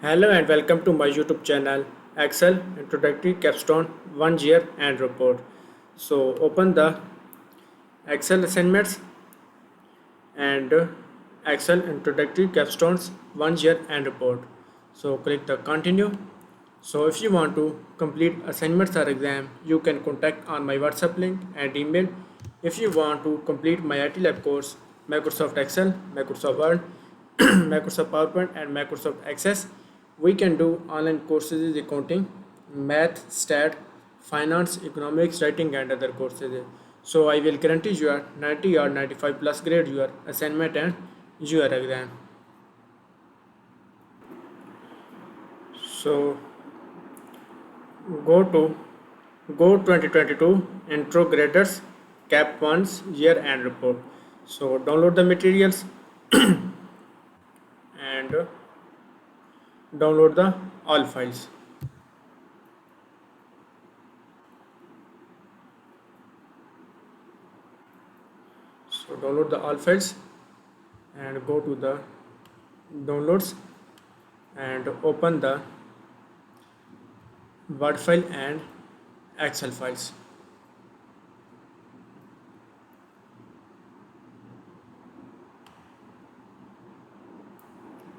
Hello and welcome to my YouTube channel Excel Introductory Capstone 1 year and report. So open the Excel assignments and Excel Introductory Capstones 1 year and report. So click the continue. So if you want to complete assignments or exam, you can contact on my WhatsApp link and email. If you want to complete my IT lab course, Microsoft Excel, Microsoft Word, Microsoft PowerPoint and Microsoft Access, we can do online courses in accounting, math, stat, finance, economics, writing and other courses. So I will guarantee your 90 or 95 plus grade your assignment and your exam. So go to Go 2022 Intro Graders Cap 1's year end report. So download the materials and download the all files. So download the all files and go to the downloads and open the Word file and Excel files.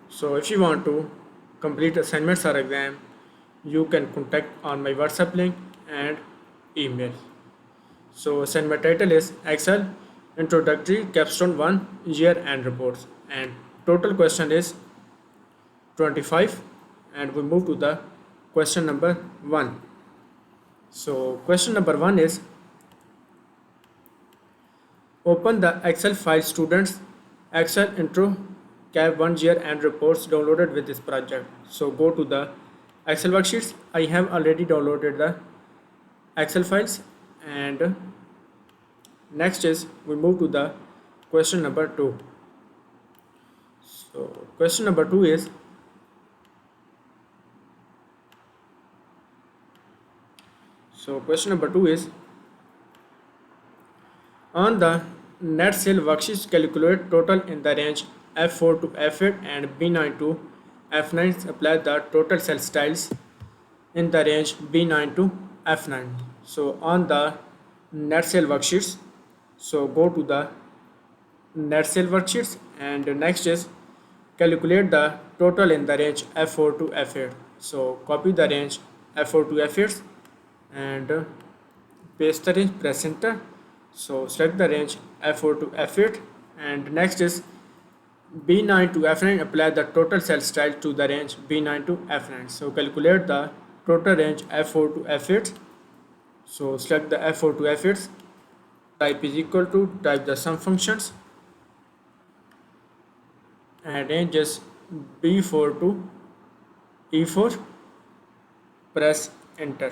So if you want to complete assignments or exam, you can contact on my WhatsApp link and email. So assignment title is Excel Introductory Capstone 1 year end reports and total question is 25 and we move to the question number 1. So question number 1 is open the Excel file students Excel intro cap 1 year end reports downloaded with this project. So go to the Excel worksheets. I have already downloaded the Excel files and next is we move to the question number 2. So question number 2 is on the net sale worksheet calculate total in the range F4 to F8 and B9 to F9. Apply the total sale styles in the range B9 to F9. So on the net sale worksheets, so go to the net sale worksheets and next is calculate the total in the range F4 to F8. So copy the range F4 to F8 and paste the range, press enter. So select the range F4 to F8 and next is B9 to F9. Apply the total cell style to the range B9 to F9. So calculate the total range F4 to F8. So select the F4 to F8. Type is equal to, type the sum functions and range is B4 to E4. Press enter.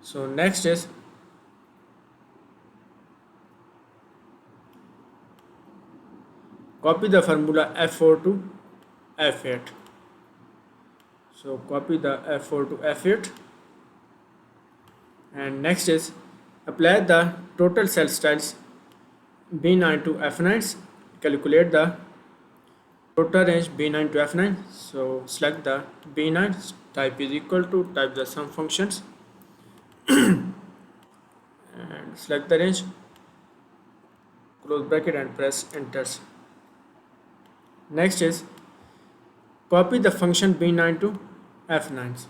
So next is copy the formula F4 to F8. So copy the F4 to F8 and next is apply the total cell styles B9 to F9. Calculate the total range B9 to F9. So select the B9, type is equal to, type the sum functions and select the range, close bracket and press enter. Next is copy the function B9 to F9.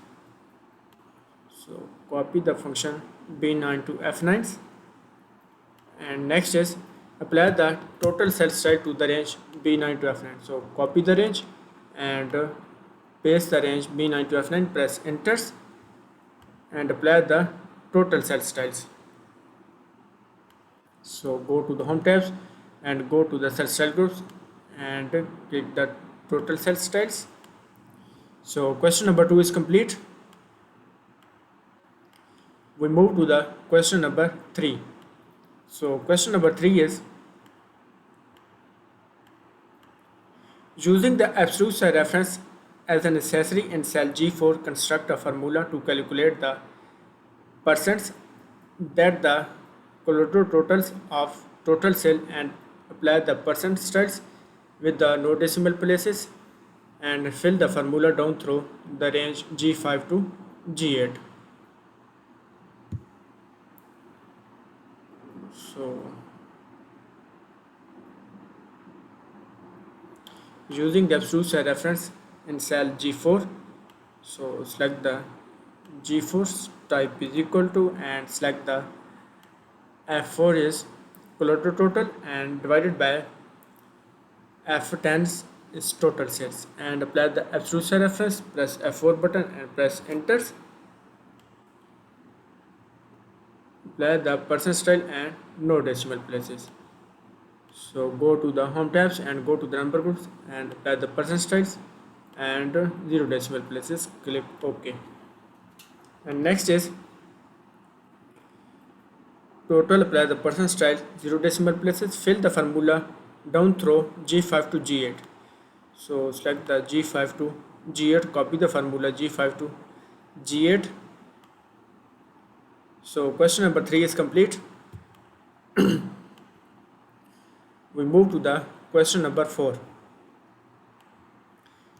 So copy the function B9 to F9 and next is apply the total cell style to the range B9 to F9. So copy the range and paste the range B9 to F9, press enter and apply the total cell styles. So go to the home tabs and go to the cell style groups and click the total cell styles. So question number 2 is complete. We move to the question number 3. So question number 3 is using the absolute size reference as an accessory in cell G4, construct a formula to calculate the percents that the collateral totals of total sale and apply the percent styles with the no decimal places and fill the formula down through the range G5 to G8. So using the absolute cell reference in cell G4, so select the G4 type is equal to and select the F4 is equal to total and divided by F10 is total sales and apply the absolute cell reference, press F4 button and press enter. Apply the percentile and no decimal places. So go to the home tabs and go to the number groups and apply the percentiles and zero decimal places. Click OK. And next is total. Apply the percentile, zero decimal places. Fill the formula down through G5 to G8. So select the G5 to G8. Copy the formula G5 to G8. So question number 3 is complete. We move to the question number 4.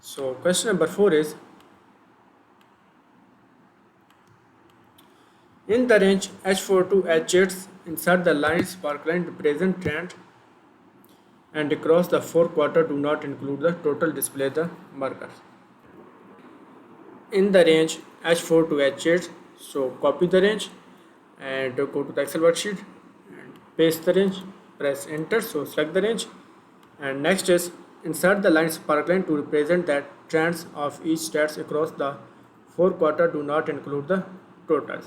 So question number 4 is, in the range H4 to H8, insert the line sparkline represent trend and across the 4 quarter do not include the total, display the markers. In the range H4 to H8, so copy the range and go to the Excel worksheet and paste the range, press enter, so select the range. And next is insert the line sparkline to represent that trends of each stats across the 4 quarter do not include the totals.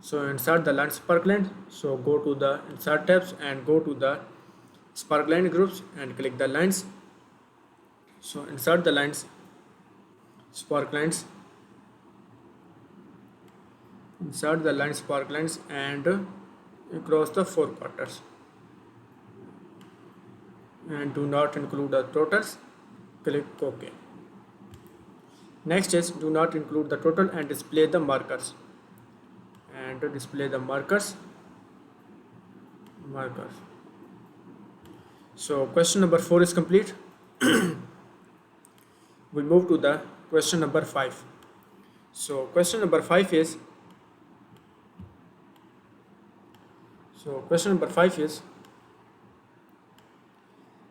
So insert the line sparkline, so go to the insert tabs and go to the sparkline groups and click the lines. So insert the lines sparklines, insert the line sparklines and across the 4 quarters and do not include the totals. Click OK. Next is do not include the total and display the markers and display the markers. So question number 4 is complete. We move to the question number 5. So question number 5 is,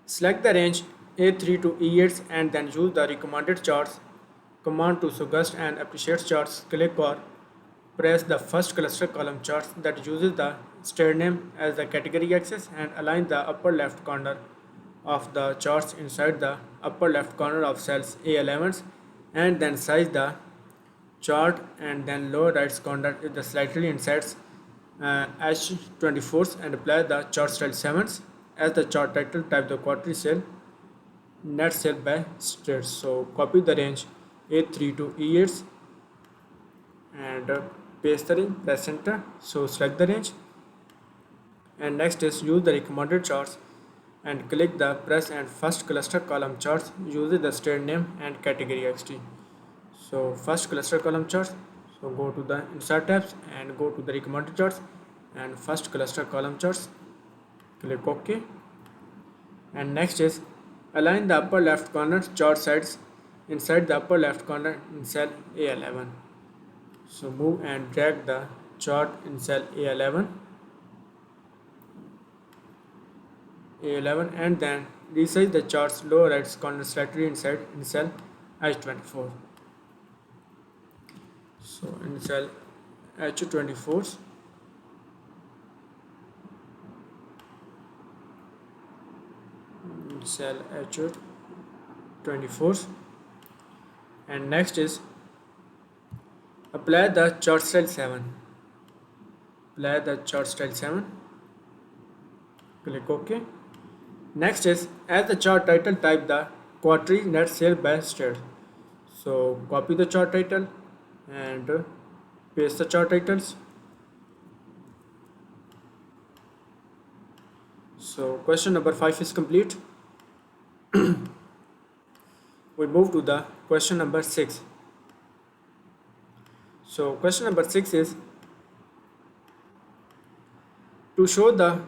select the range A3 to E8 and then use the recommended charts command to suggest and appreciate charts. Click or press the first cluster column charts that uses the stair name as the category axis and align the upper left corner of the charts inside the upper left corner of cells A11s and then size the chart and then lower right corner is the slightly inside H24s and apply the chart style 7s as the chart title. Type the quarterly cell net sale by states. So copy the range A3 to E8 and paste the range, press enter, so select the range. And next is use the recommended charts and click the press and first cluster column charts using the stair name and category xt. So first cluster column charts, so go to the insert tabs and go to the recommended charts and first cluster column charts, click OK. And next is align the upper left corner chart sides inside the upper left corner in cell A11. So move and drag the chart in cell A11 and then resize the chart's lower right corner slightly inside in cell H24. So in cell H24, cell H24, and next is apply the chart style 7. Apply the chart style 7. Click OK. Next is as the chart title, type the quarterly net sale by state. So copy the chart title and paste the chart titles. So question number 5 is complete. We move to the question number 6. So question number 6 is to show the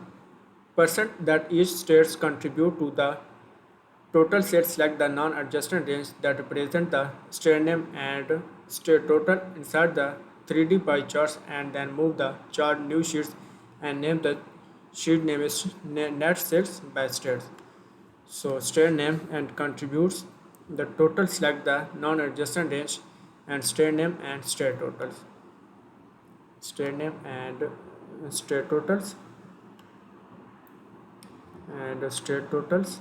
percent that each states contribute to the total set, select the non-adjacent range that represent the stair name and stair total. Insert the 3D pie charts and then move the chart new sheets and name the sheet name is net sales by stairs. So stair name and contributes the total, select the non-adjacent range and stair name and stair totals. Stair name and stair totals and stair totals.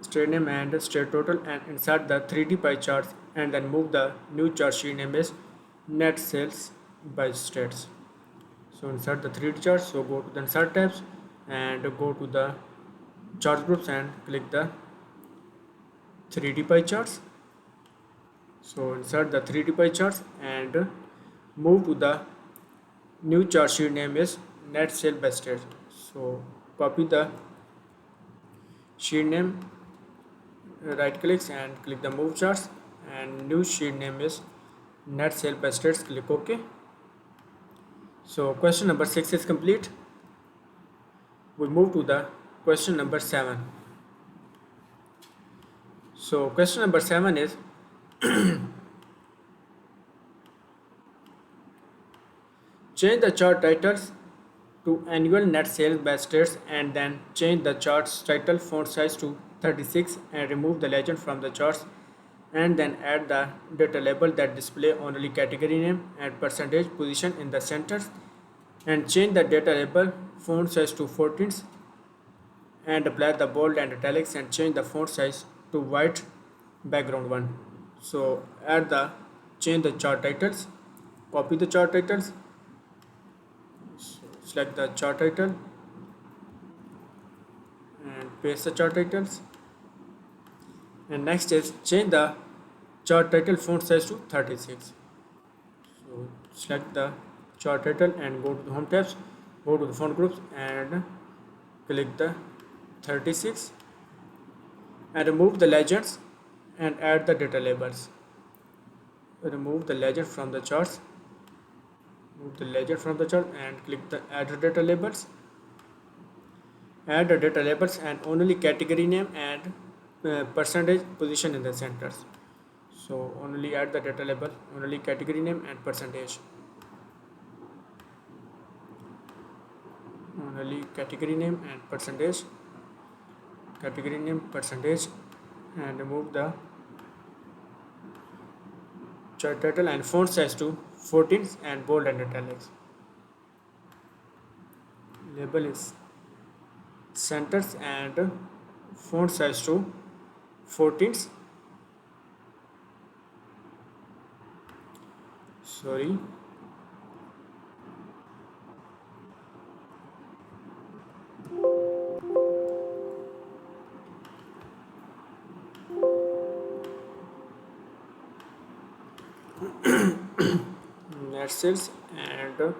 Stair name and stair total and insert the 3D pie charts and then move the new chart sheet name is net sales by stairs. So insert the 3D charts. So go to the insert tabs and go to the chart groups and click the 3D pie charts. So insert the 3D pie charts and move to the new chart sheet name is net sale by stairs. So copy the sheet name, right clicks and click the move charts and new sheet name is net sale by stairs. Click OK. So question number 6 is complete. We move to the question number 7. So question number 7 is change the chart titles to annual net sales by states and then change the chart's title font size to 36 and remove the legend from the charts and then add the data label that display only category name and percentage position in the centers and change the data label font size to 14 and apply the bold and italics and change the font size to white background one. So change the chart titles, copy the chart titles, select the chart title and paste the chart titles, and next is change the chart title font size to 36. So select the chart title and go to the home tabs, go to the font groups and click the 36 and remove the legends and add the data labels. Remove the legend from the charts, move the legend from the chart and click the add the data labels. Add the data labels and only category name and percentage position in the centers. So only add the data label, only category name and percentage. Only category name and percentage. Category name, percentage, and remove the chart title and font size to 14 and bold and italics. Label is centers and font size to 14. Sorry. Net sales and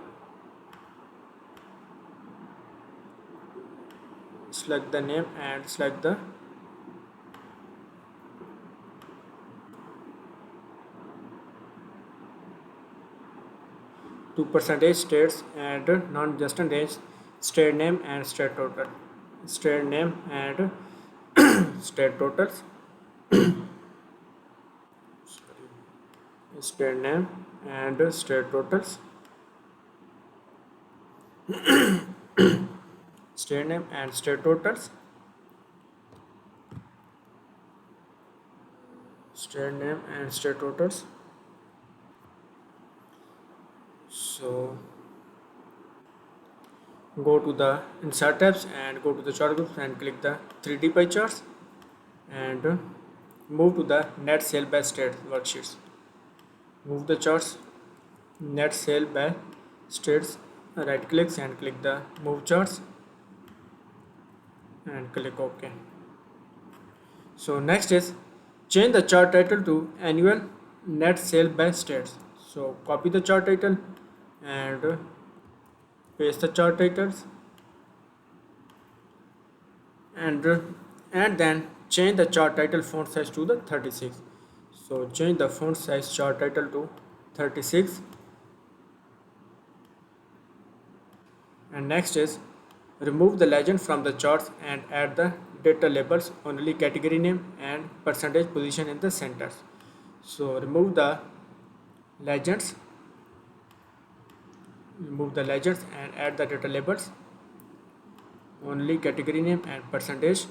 select the name and select the two percentage states and non-adjacent range state name and state total. State name and state totals. State name and state totals. State name and state totals. State name and state totals. So go to the insert tabs and go to the chart groups and click the 3D pie charts and move to the net sale by state worksheets. Move the charts net sale by states, right clicks and click the move charts and click OK. So next is change the chart title to annual net sale by states. So copy the chart title and paste the chart titles and then change the chart title font size to the 36. So change the font size chart title to 36 and next is Remove the legend from the charts and add the data labels, only category name and percentage position in the centers. So legends, remove the legends and add the data labels, only category name and percentage.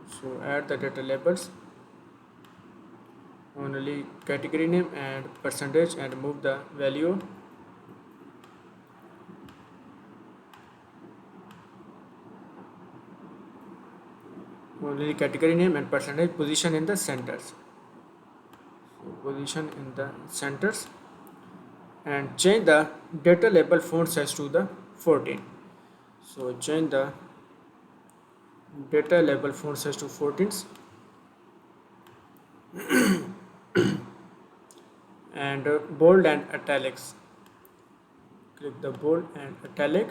So add the data labels, only category name and percentage, and remove the value. Only category name and percentage position in the centers. So position in the centers, and change the data label font size to the 14. So change the data label font size to 14 and bold and italics. Click the bold and italic,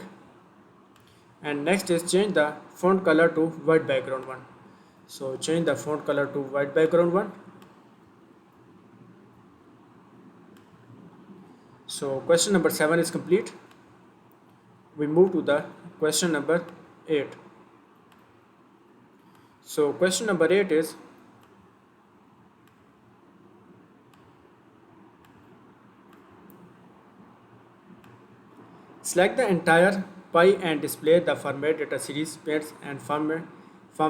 and next is change the font color to white background one. So change the font color to white background one. So question number 7 is complete. We move to the question number 8. So question number 8 is, select the entire pie and display the format data series paints and from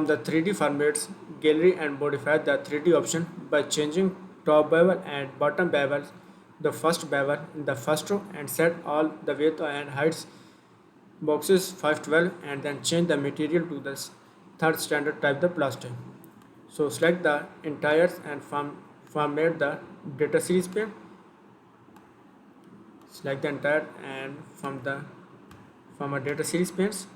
the 3D formats gallery, and modify the 3D option by changing top bevel and bottom bevel, the first bevel in the first row, and set all the width and heights boxes 512, and then change the material to the third standard type the plastic. So select the entire and format the data series pane. Select the entire and from a data series panes,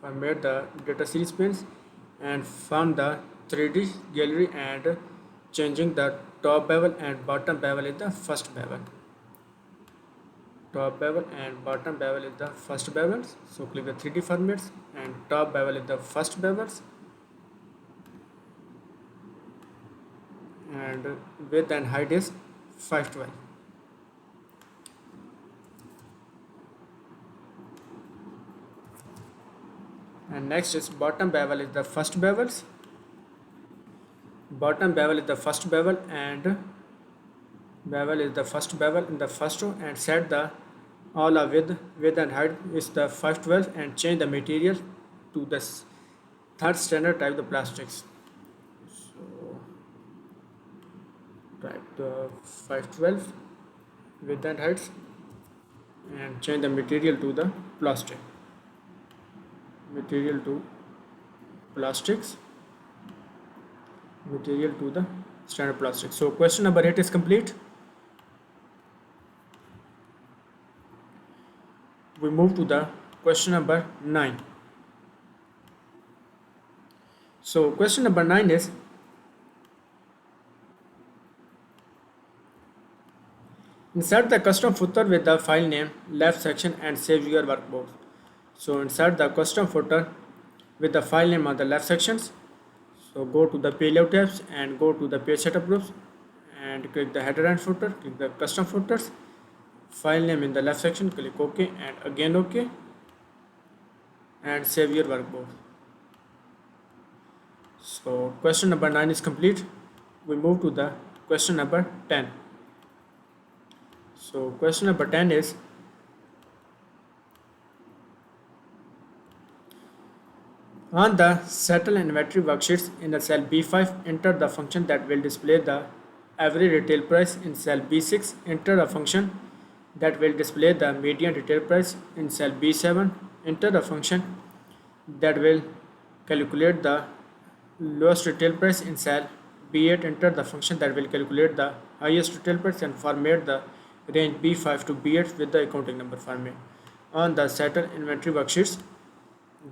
format the data series panes, and from the 3D gallery, and changing the top bevel and bottom bevel is the first bevel. Top bevel and bottom bevel is the first bevels. So click the 3D formats, and top bevel is the first bevels, and width and height is 512. And next is bottom bevel is the first bevels. Bottom bevel is the first bevel, and bevel is the first bevel in the first row, and set the all of width and height is the 512, and change the material to the third standard type the plastics. So type the 512 width and heights, and change the material to the plastic. Material to plastics, material to the standard plastic. So question number 8 is complete. We move to the question number 9. So question number 9 is, insert the custom footer with the file name left section and save your workbox. So insert the custom footer with the file name on the left sections. So go to the page layout tabs and go to the page setup groups, and click the header and footer, click the custom footers, file name in the left section, click OK, and again OK, and save your workbook. So question number 9 is complete. We move to the question number 10. So question number 10 is, on the settle inventory worksheets in the cell B5, enter the function that will display the average retail price. In cell B6, enter a function that will display the median retail price. In cell B7, enter a function that will calculate the lowest retail price. In cell B8, enter the function that will calculate the highest retail price, and format the range B5 to B8 with the accounting number format. On the settle inventory worksheets,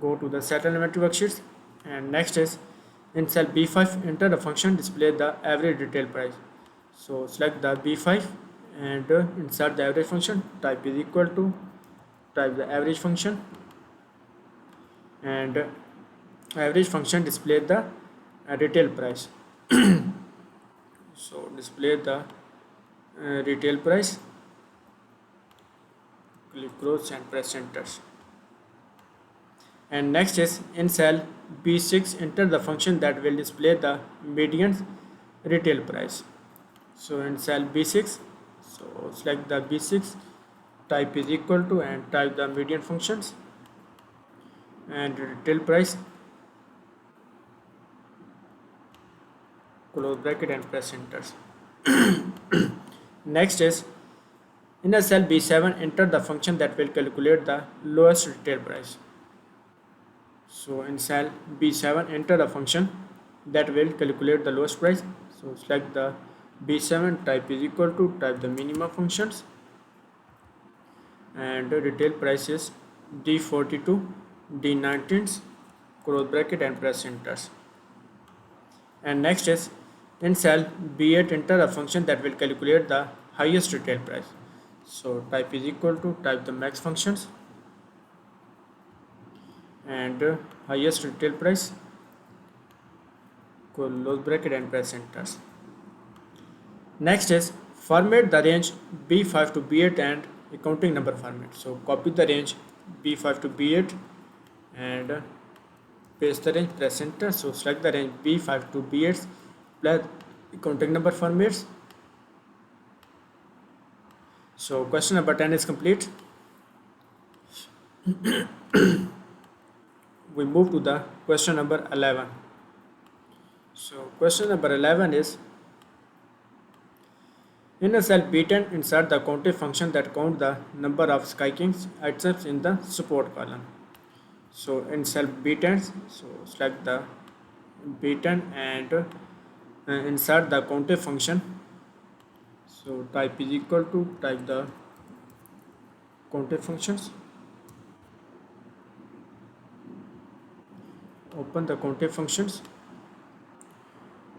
go to the settle inventory worksheets, and next is, in cell B5, enter the function display the average retail price. So select the B5 and insert the average function, type is equal to, type the average function, and average function display the retail price. So display the retail price, close and press enter. And next is in cell B6 enter the function that will display the median retail price. So in cell B6, so select the B6, type is equal to and type the median functions and retail price, close bracket and press enter. Next is in a cell B7 enter the function that will calculate the lowest retail price. So in cell B7 enter the function that will calculate the lowest price. So select the B7, type is equal to, type the minimum functions and the retail price is D42, D19, close bracket and press enter. And next is in cell B8 enter a function that will calculate the highest retail price. So type is equal to, type the max functions and highest retail price, close bracket and press enter. Next is format the range B5 to B8 and accounting number format. So copy the range B5 to B8 and paste the range, press enter. So select the range B5 to B8 plus accounting number formats. So question number 10 is complete. We move to the question number 11. So question number 11 is in a cell B10 insert the countif function that count the number of skykings items in the support column. So in cell B10, so select the B10 and insert the countif function. So type is equal to, type the countif functions, open the countif functions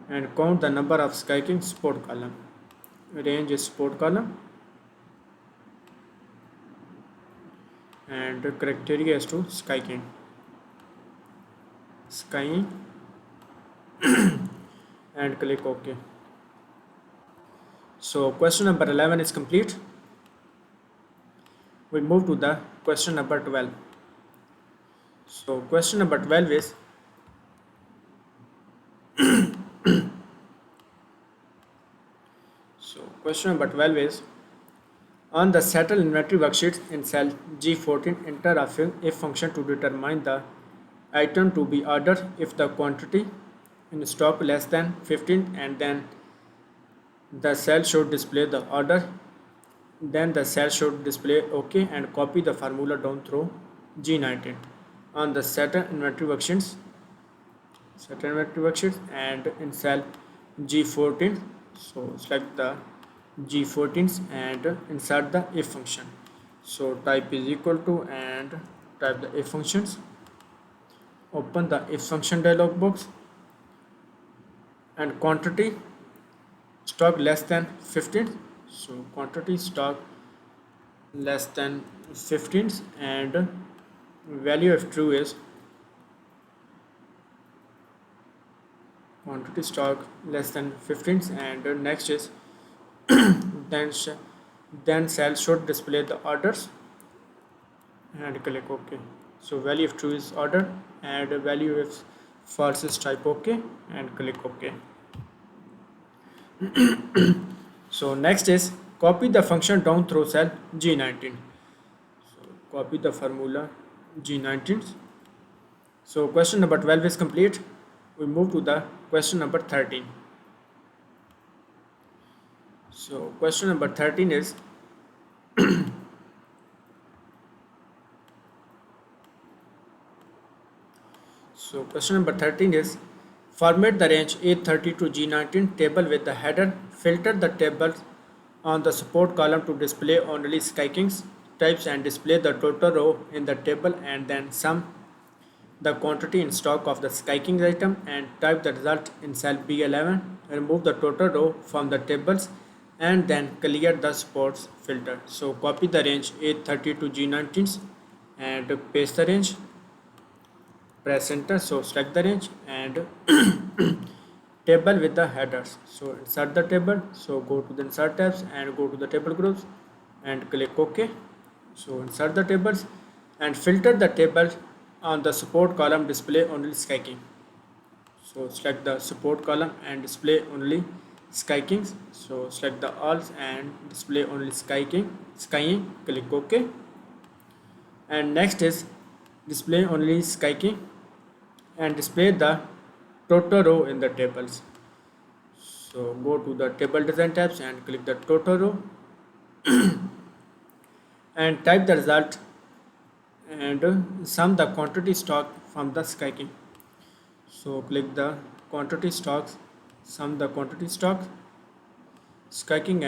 and count the number of skyking support column. Range is support column and criteria is to skyking and click OK. So question number 11 is complete. We move to the question number 12. So question number 12 is question number 12 is on the settle inventory worksheet in cell G14 enter a if function to determine the item to be ordered if the quantity in stock less than 15 and then the cell should display the order, then the cell should display OK and copy the formula down through G19 on the settle inventory worksheets and in cell G14. So select the G14s and insert the if function. So type is equal to and type the if functions, open the if function dialog box and quantity stock less than 15. So quantity stock less than 15 and value if true is quantity stock less than 15 and next is then cell should display the orders and click OK. So value if true is order and value if false is type OK and click OK. So next is copy the function down through cell G19. So copy the formula G19. So question number 12 is complete. We move to the question number 13. So question number 13 is so question number 13 is format the range A30 to G19 table with the header, filter the tables on the support column to display only skykings types and display the total row in the table and then sum the quantity in stock of the skyking item and type the result in cell B11, remove the total row from the tables and then clear the supports filter. So copy the range A30 to G19 and paste the range, press enter. So select the range and table with the headers. So insert the table. So go to the insert tabs and go to the table groups and click OK. So insert the tables and filter the table on the support column display only skyking. So select the support column and display only skyking. So select the all and display only skying, click OK. And next is display only skyking and display the total row in the tables. So go to the table design tabs and click the total row and type the result and sum the quantity stock from the skyking. So click the quantity stocks, sum the quantity stock, skyking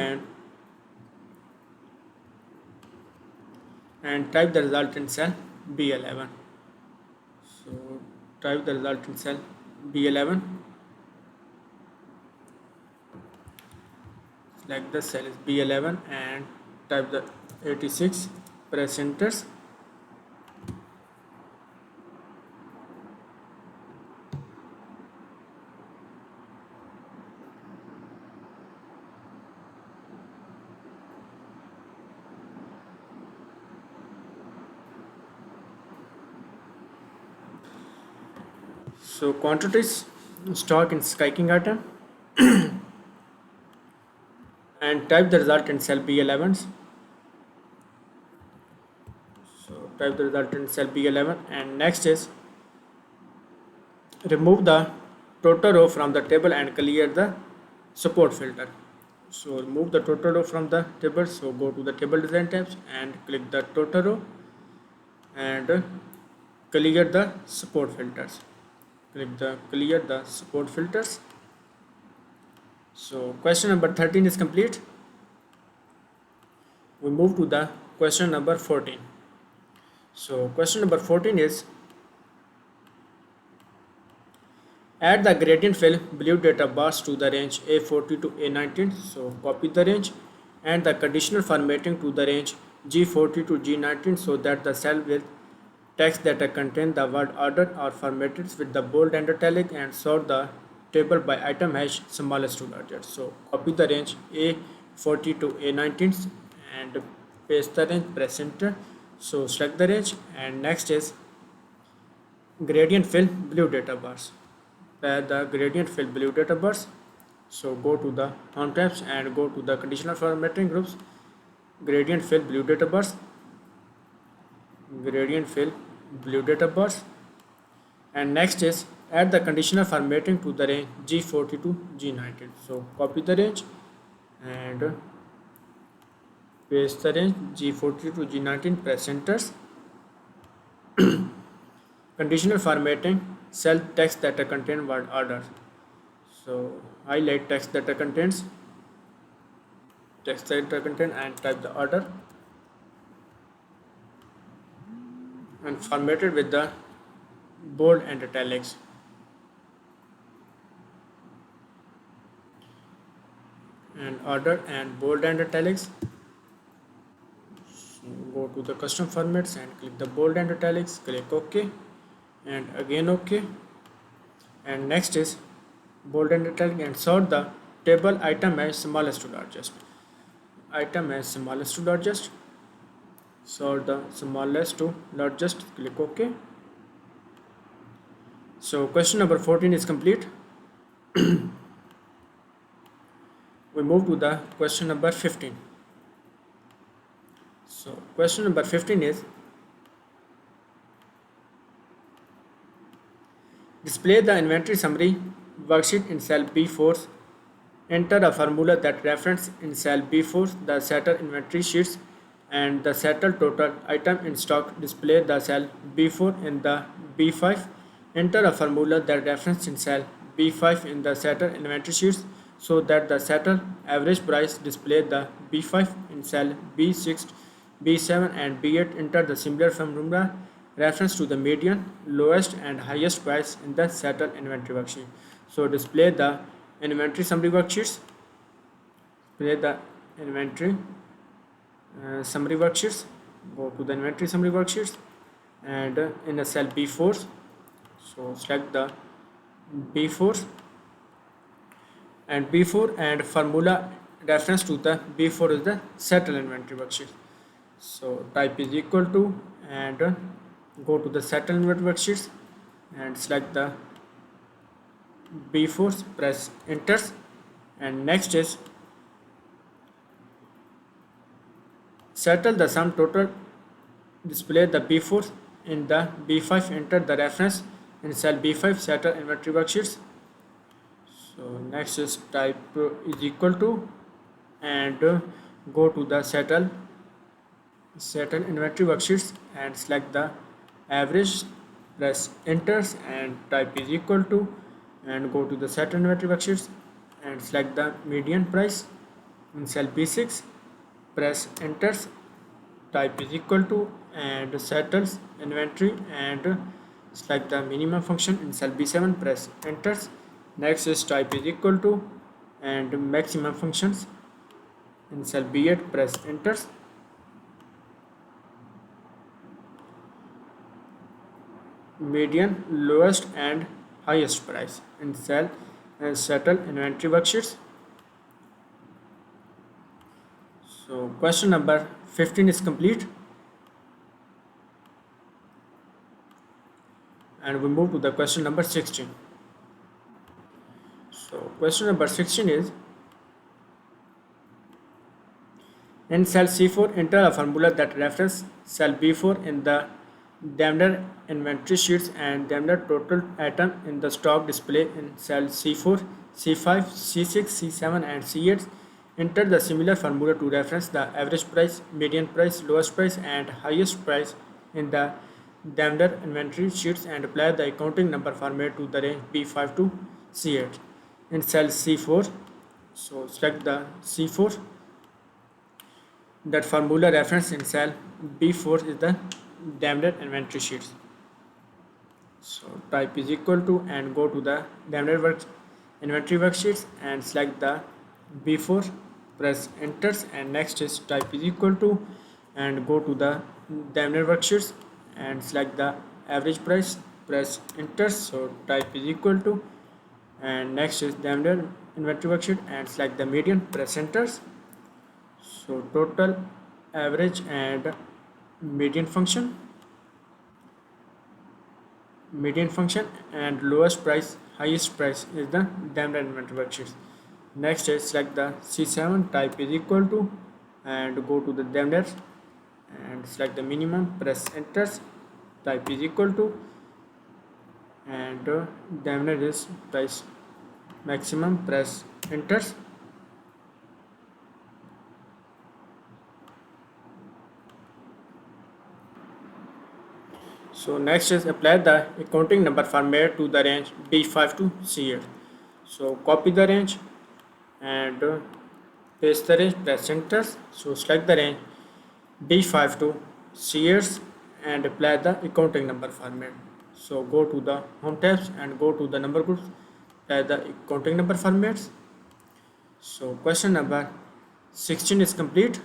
and type the result in cell B11. So type the result in cell B11. Select the cell is B11 and type the 86. Press enter. So quantities stock in skyking item and type the result in cell B11. So type the result in cell B11 and next is remove the total row from the table and clear the support filter. So remove the total row from the table. So go to the table design tabs and click the total row and clear the support filters. Click the clear the support filters. So question number 13 is complete. We move to the question number 14. So question number 14 is add the gradient fill blue data bars to the range A40 to A19. So copy the range and the conditional formatting to the range G40 to G19 so that the cell with text that contain the word order are formatted with the bold and italic and sort the table by item hash smallest to largest. So copy the range A40 to A19 and paste the range, press enter. So select the range and next is gradient fill blue data bars. The gradient fill blue data bars. So go to the home tabs and go to the conditional formatting groups, gradient fill blue data bars, gradient fill blue data bars, and next is add the conditional formatting to the range G40 to G19. So copy the range and paste the range G40 to G19, press enter. Conditional formatting cell text that contain word order. So highlight text that contains and type the order and format it with the bold and italics. And order and bold and italics. So go to the custom formats and click the bold and italics, click OK and again OK. And next is bold and italic and sort the table item as smallest to largest. Item as smallest to largest. Sort the smallest to largest, click OK. So question number 14 is complete. We move to the question number 15. So question number 15 is display the inventory summary worksheet in cell B4. Enter a formula that reference in cell B4 the settle inventory sheets and the settle total item in stock. Display the cell B4 in the B5. Enter a formula that reference in cell B5 in the settle inventory sheets so that the settle average price. Display the B5 in cell B6, B7 and B8. Enter the similar formula reference to the median, lowest and highest price in the settle inventory worksheet. So display the inventory summary worksheets. Display the inventory summary worksheets. Go to the inventory summary worksheets and in the cell B4. So select the B4 and B4 and formula reference to the B4 is the settle inventory worksheet. So type is equal to, and go to the settle inventory worksheets and select the B4, press enter, and next is settle the sum total, display the B4 in the B5, enter the reference in cell B5, settle inventory worksheets. So next is type is equal to, and go to the settle inventory worksheets and select the average, press enters, and type is equal to, and go to the settle inventory worksheets and select the median price in cell B6, press enters, type is equal to, and settles inventory, and select the minimum function in cell B7, press enters. Next is type is equal to, and maximum functions in cell B8, press enters. Median, lowest, and highest price in cell and settle inventory worksheets. So question number 15 is complete, and we move to the question number 16. So question number 16 is, in cell C4 enter a formula that references cell B4 in the Daimler inventory sheets and Daimler total item in the stock display in cell C4, C5, C6, C7, and C8. Enter the similar formula to reference the average price, median price, lowest price, and highest price in the Daimler inventory sheets and apply the accounting number format to the range B5 to C8 in cell C4. So select the C4. That formula reference in cell B4 is the Daimler inventory sheets. So type is equal to, and go to the Daimler inventory worksheets and select the B4, press enters, and next is type is equal to, and go to the Daimler worksheets and select the average price, press enter. So type is equal to, and next is Daimler inventory worksheet and select the median, press enters. So total, average, and median function, and lowest price, highest price is the Daimler inventory worksheets. Next is select the C7, type is equal to, and go to the Daimler and select the minimum, press enters, type is equal to, and Daimler is price maximum, press enters. So next is apply the accounting number format to the range B5 to C8. So copy the range and paste the range, press enter. So select the range B5 to C8 and apply the accounting number format. So go to the home tabs and go to the number groups, apply the accounting number formats. So question number 16 is complete.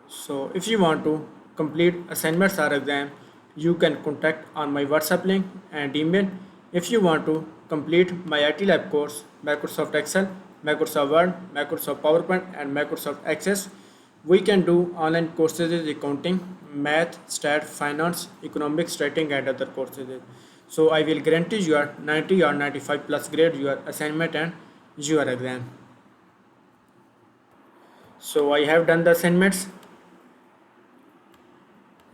So if you want to complete assignments or exam, you can contact on my WhatsApp link and email. If you want to complete my IT Lab course, Microsoft Excel, Microsoft Word, Microsoft PowerPoint, and Microsoft Access, we can do online courses in accounting, math, stat, finance, economics, writing, and other courses. So I will guarantee your 90 or 95 plus grade your assignment and your exam. So I have done the assignments,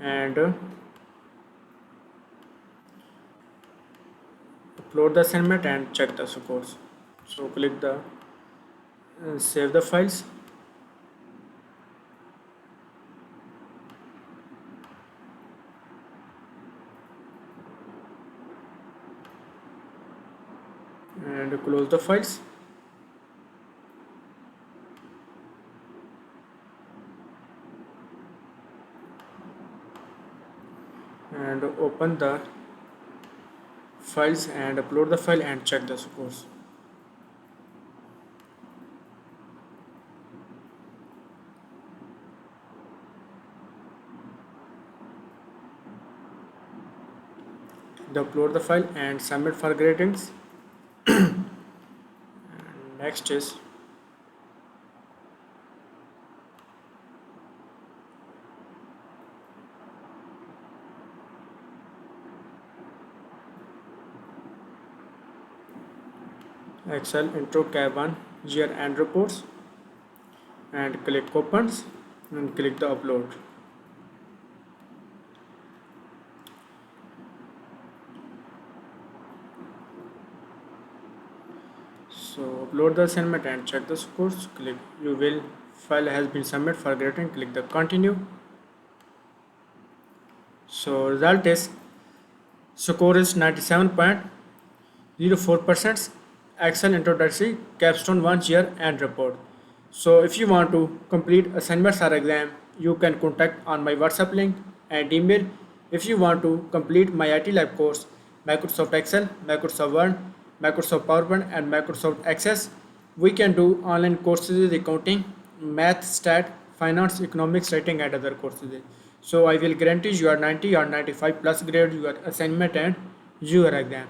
and upload the assignment and check the scores. So click the save the files, and close the files. And open the files and upload the file and check the scores. Upload the file and submit for gradings. And Next is Excel Intro Cap 1 Year End Reports, and click Opens and click the Upload. So upload the assignment and check the scores. Click You will file has been submitted for grading. Click the Continue. So result is score is 97.04%. Excel Introductory Capstone 1 Year End Report. So if you want to complete assignments or exam, you can contact on my WhatsApp link and email. If you want to complete my IT Lab course, Microsoft Excel, Microsoft Word, Microsoft PowerPoint and Microsoft Access, we can do online courses, accounting, math, stat, finance, economics, writing and other courses. So I will guarantee you are 90 or 95 plus grade your assignment and your exam.